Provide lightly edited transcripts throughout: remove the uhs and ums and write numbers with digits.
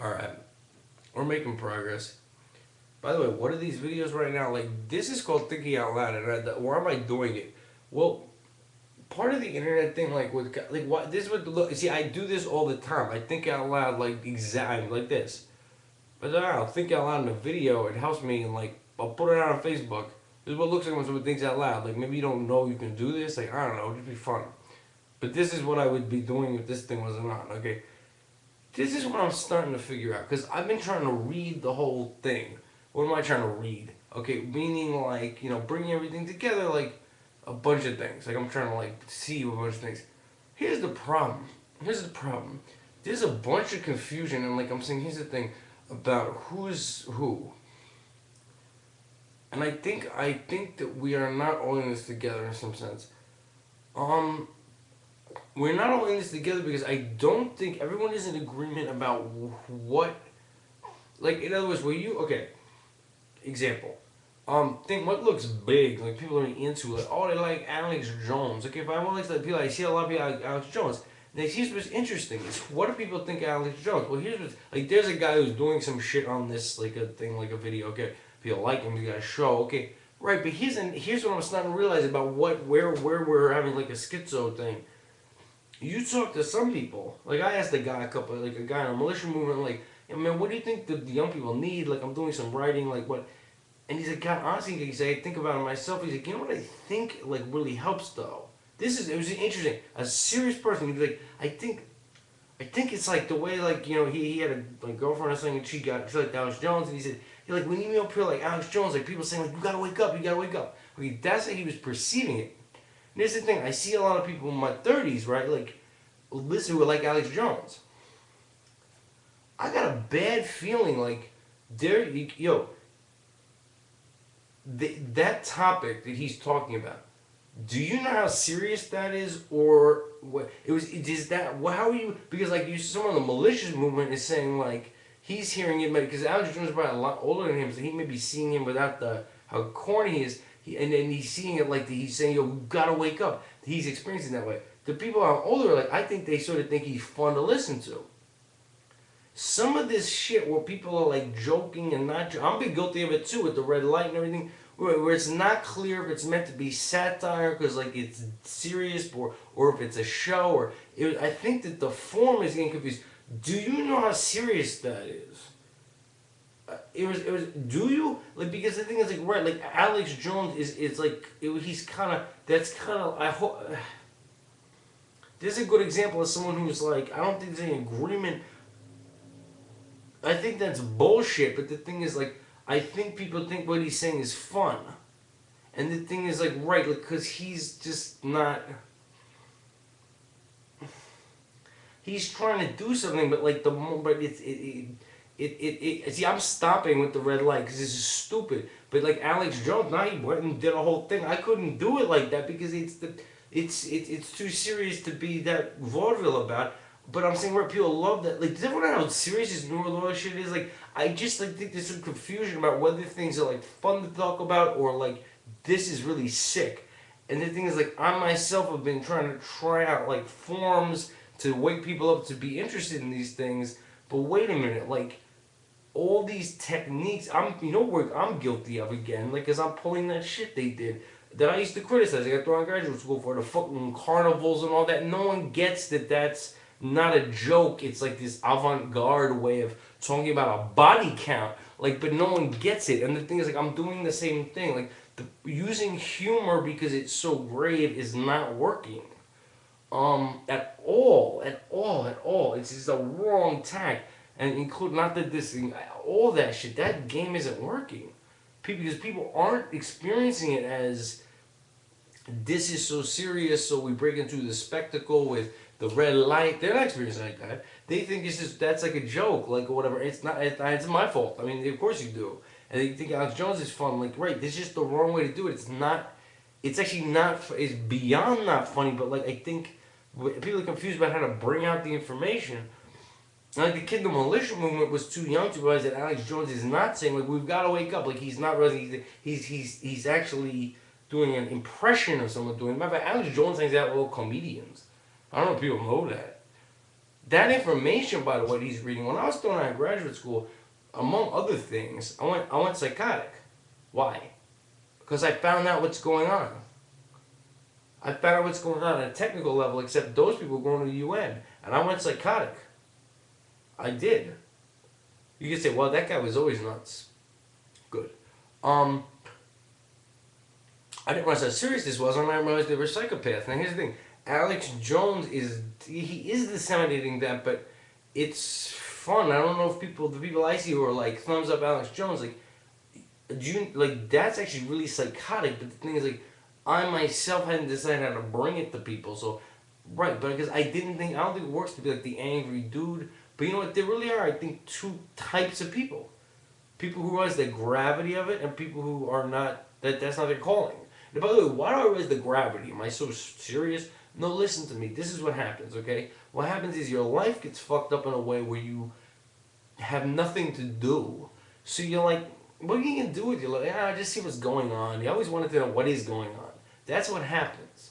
Alright, we're making progress. By the way, what are these videos right now? Like, this is called Thinking Out Loud, and why am I doing it? Well, part of the internet thing, like, what, this would look, see, I do this all the time. I think out loud, like, exactly like this. But then I'll think out loud in a video, it helps me, and, like, I'll put it out on Facebook. This is what it looks like when someone thinks out loud. Like, maybe you don't know you can do this, like, I don't know, it'd just be fun. But this is what I would be doing if this thing wasn't on, okay? This is what I'm starting to figure out because I've been trying to read the whole thing. What am I trying to read? Okay, meaning like bringing everything together, like a bunch of things. Like I'm trying to like see a bunch of things. Here's the problem. Here's the problem. There's a bunch of confusion, and like I'm saying, here's the thing about who's who. And I think that we are not all in this together in some sense. Um, we're not all in this together because I don't think everyone is in agreement about what, like, in other words, were you, okay, example, think what looks big, like people are into, like, oh, they like Alex Jones. Okay, if I want to like people, I see a lot of people like Alex Jones. And here's what's interesting is what do people think of Alex Jones? Well, here's what's, like, there's a guy who's doing some shit on this, like a thing, like a video, okay, people like him, he got a show, okay, right, but here's what I'm starting to realize about where we're having like a schizo thing. You talk to some people, like I asked a guy like a guy in a militia movement, like, "Hey, man, what do you think the young people need? Like, I'm doing some writing, like what?" And he's like, God, honestly, he's like, I think about it myself. He's like, you know what I think like really helps though. It was interesting. A serious person. He's like, I think it's like the way like he had a like girlfriend or something, and she like Alex Jones, and he said, like when you up here like Alex Jones, like people saying like you gotta wake up, you gotta wake up. Okay, that's how he was perceiving it. And here's the thing, I see a lot of people in my 30s, right, like, listen who are like Alex Jones. I got a bad feeling like, that topic that he's talking about, do you know how serious that is, or what? Is that how are you? Because like someone in the malicious movement is saying like he's hearing it, because Alex Jones is probably a lot older than him, so he may be seeing him without the how corny he is. And then he's seeing it like he's saying, "Yo, you gotta wake up." He's experiencing that way. The people who are older, like I think they sort of think he's fun to listen to. Some of this shit where people are like joking and not. I'm been guilty of it too with the red light and everything, where it's not clear if it's meant to be satire because like it's serious, or if it's a show, I think that the form is getting confused. Do you know how serious that is? It was. Do you like, because the thing is like, right, like Alex Jones is like he's kind of, that's kind of, I hope. This is a good example of someone who's like, I don't think there's any agreement. I think that's bullshit. But the thing is like, I think people think what he's saying is fun, and the thing is like, right, like, because he's just not. He's trying to do something, but like but see, I'm stopping with the red light because this is stupid. But like Alex Jones, now he went and did a whole thing. I couldn't do it like that because it's too serious to be that vaudeville about. But I'm saying where people love that. Like, does everyone know how serious this neurological shit is? Like, I just like think there's some confusion about whether things are like fun to talk about or like this is really sick. And the thing is, like, I myself have been trying to try out like forms to wake people up to be interested in these things. But wait a minute, like all these techniques, I'm guilty of again, like, cause I'm pulling that shit they did that I used to criticize. I got thrown out of graduate school for the fucking carnivals and all that. No one gets that that's not a joke. It's like this avant-garde way of talking about a body count. Like, but no one gets it. And the thing is, like, I'm doing the same thing. Like, using humor because it's so grave is not working. At all, at all, at all. It's just a wrong tack, and include not that this, all that shit. That game isn't working, because people aren't experiencing it as this is so serious. So we break into the spectacle with the red light. They're not experiencing it like that. They think it's just that's like a joke, like or whatever. It's not. It's my fault. I mean, of course you do, and they think Alex Jones is fun. Like, right? This is just the wrong way to do it. It's not. It's actually not. It's beyond not funny. But like, I think people are confused about how to bring out the information. Like the kid in the militia movement was too young to realize that Alex Jones is not saying like we've got to wake up. Like he's not really. He's actually doing an impression of someone doing. Matter of fact, Alex Jones hangs out with all comedians. I don't know if people know that. That information, by the way, he's reading. When I was thrown out of graduate school, among other things, I went psychotic. Why? Because I found out what's going on. I found out what's going on at a technical level, except those people were going to the UN. And I went psychotic. I did. You could say, well, that guy was always nuts. Good. I didn't realize how serious this was, and I realized they were psychopaths. Now, here's the thing. Alex Jones he is disseminating that, but it's fun. I don't know if the people I see who are like, thumbs up Alex Jones, that's actually really psychotic, but the thing is, like, I myself hadn't decided how to bring it to people, so, right, but because I don't think it works to be like the angry dude, but you know what, there really are, I think, two types of people. People who realize the gravity of it, and people who are not, that's not their calling. And by the way, why do I realize the gravity? Am I so serious? No, listen to me, this is what happens, okay? What happens is your life gets fucked up in a way where you have nothing to do, so you're like, what are you going to do with your life? I just see what's going on. You always wanted to know what is going on. That's what happens.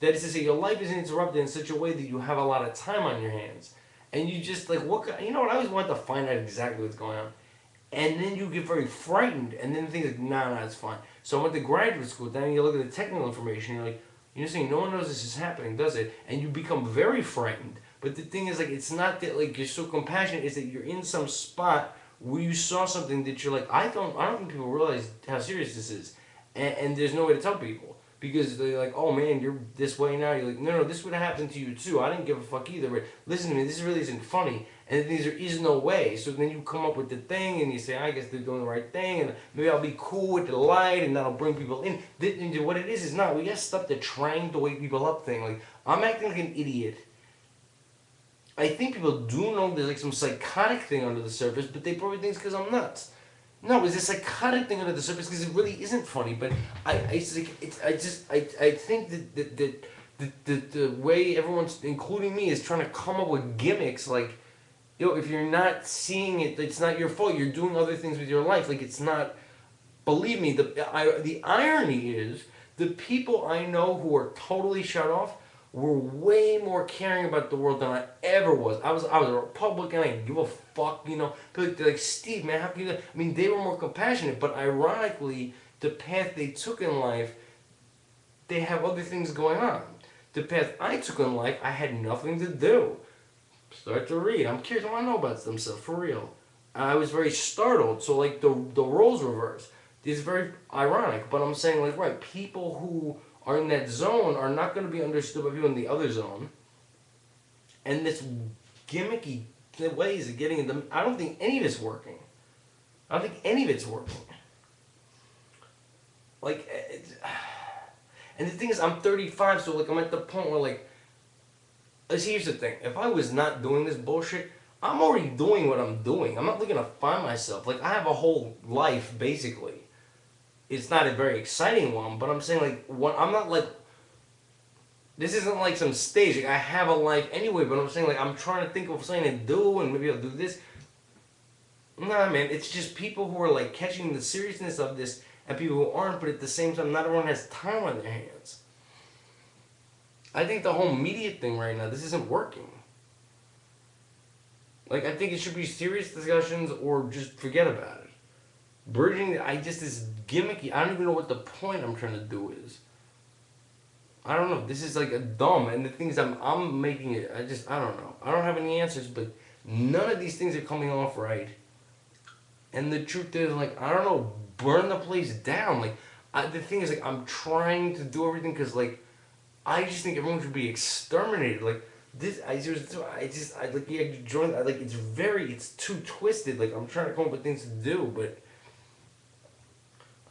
That is to say, your life is interrupted in such a way that you have a lot of time on your hands. And you just, like, you know what? I always wanted to find out exactly what's going on. And then you get very frightened. And then things like, nah, it's fine. So I went to graduate school. Then you look at the technical information. You're like, you're saying no one knows this is happening, does it? And you become very frightened. But the thing is, like, it's not that, like, you're so compassionate. It's that you're in some spot where you saw something that you're like, I don't think people realize how serious this is, and there's no way to tell people because they're like, oh man, you're this way now. You're like, no, this would have happened to you too. I didn't give a fuck either. But listen to me, this really isn't funny, and there is no way. So then you come up with the thing, and you say, I guess they're doing the right thing, and maybe I'll be cool with the light, and that'll bring people in. What it is not. We got stuff to trying to wake people up thing. Like I'm acting like an idiot. I think people do know there's like some psychotic thing under the surface, but they probably think it's because I'm nuts. No, it's a psychotic thing under the surface because it really isn't funny. But I think that the way everyone's, including me, is trying to come up with gimmicks like, if you're not seeing it, it's not your fault. You're doing other things with your life. Like it's not. Believe me, the irony is the people I know who are totally shut off were way more caring about the world than I ever was. I was a Republican. I didn't give a fuck, But they're like, Steve, man, how can you? I mean, they were more compassionate. But ironically, the path they took in life, they have other things going on. The path I took in life, I had nothing to do. Start to read. I'm curious. I want to know about some stuff for real. I was very startled. So like the roles reversed. It's very ironic. But I'm saying like right, people who are in that zone are not going to be understood by people in the other zone. And this gimmicky ways of getting them, I don't think any of it's working. I don't think any of it's working. Like, and the thing is, I'm 35, so like I'm at the point where like, here's the thing. If I was not doing this bullshit, I'm already doing what I'm doing. I'm not looking to find myself. Like, I have a whole life, basically. It's not a very exciting one, but I'm saying like I'm not like this isn't like some stage. Like I have a life anyway, but I'm saying like I'm trying to think of something to do and maybe I'll do this. Nah, man, it's just people who are like catching the seriousness of this and people who aren't, but at the same time, not everyone has time on their hands. I think the whole media thing right now, this isn't working. Like I think it should be serious discussions or just forget about it. Bridging, this gimmicky, I don't even know what the point I'm trying to do is. I don't know, this is like a dumb, and the things I'm making it, I don't know. I don't have any answers, but none of these things are coming off right. And the truth is, like, I don't know, burn the place down. Like, the thing is, like, I'm trying to do everything because, like, I just think everyone should be exterminated. Like, this, it's too twisted. Like, I'm trying to come up with things to do, but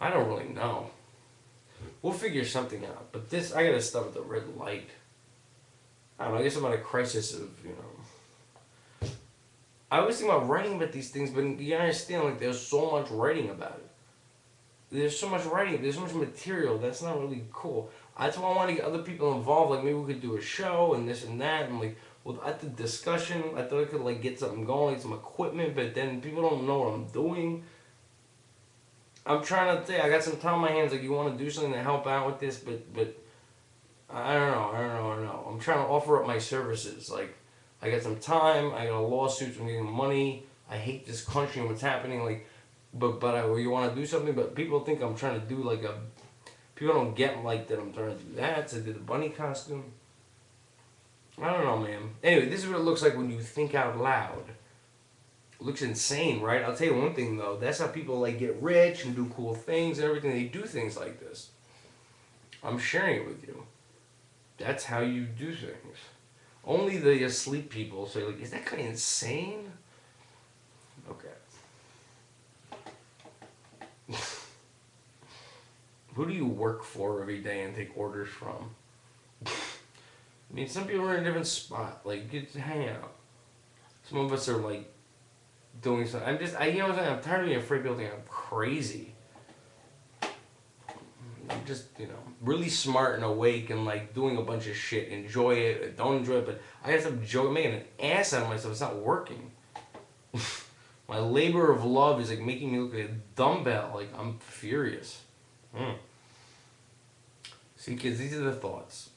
I don't really know. We'll figure something out. But this, I gotta stop with the red light. I don't know, I guess I'm at a crisis of, I always think about writing about these things, but you understand, like, there's so much writing about it. There's so much writing, there's so much material, that's not really cool. That's why I want to get other people involved, like, maybe we could do a show and this and that, and, like, well, at the discussion, I thought I could, like, get something going, some equipment, but then people don't know what I'm doing. I'm trying to think, I got some time on my hands, like, you want to do something to help out with this, but I don't know. I'm trying to offer up my services, like, I got some time. I got a lawsuit. I'm getting money. I hate this country and what's happening. Like, you want to do something, but people think I'm trying to do like a. People don't get like that. I'm trying to do that. To do the bunny costume. I don't know, man. Anyway, this is what it looks like when you think out loud. It looks insane, right? I'll tell you one thing though. That's how people like get rich and do cool things and everything. They do things like this. I'm sharing it with you. That's how you do things. Only the asleep people say like, "Is that guy insane?" Okay. Who do you work for every day and take orders from? I mean, some people are in a different spot. Like, get to hang out. Some of us are like doing something. You know what I'm saying? I'm tired of being afraid people think I'm crazy. I'm just, really smart and awake and like doing a bunch of shit. Enjoy it, don't enjoy it, but I gotta stop making an ass out of myself. It's not working. My labor of love is like making me look like a dumbbell. Like, I'm furious. See, kids, these are the thoughts.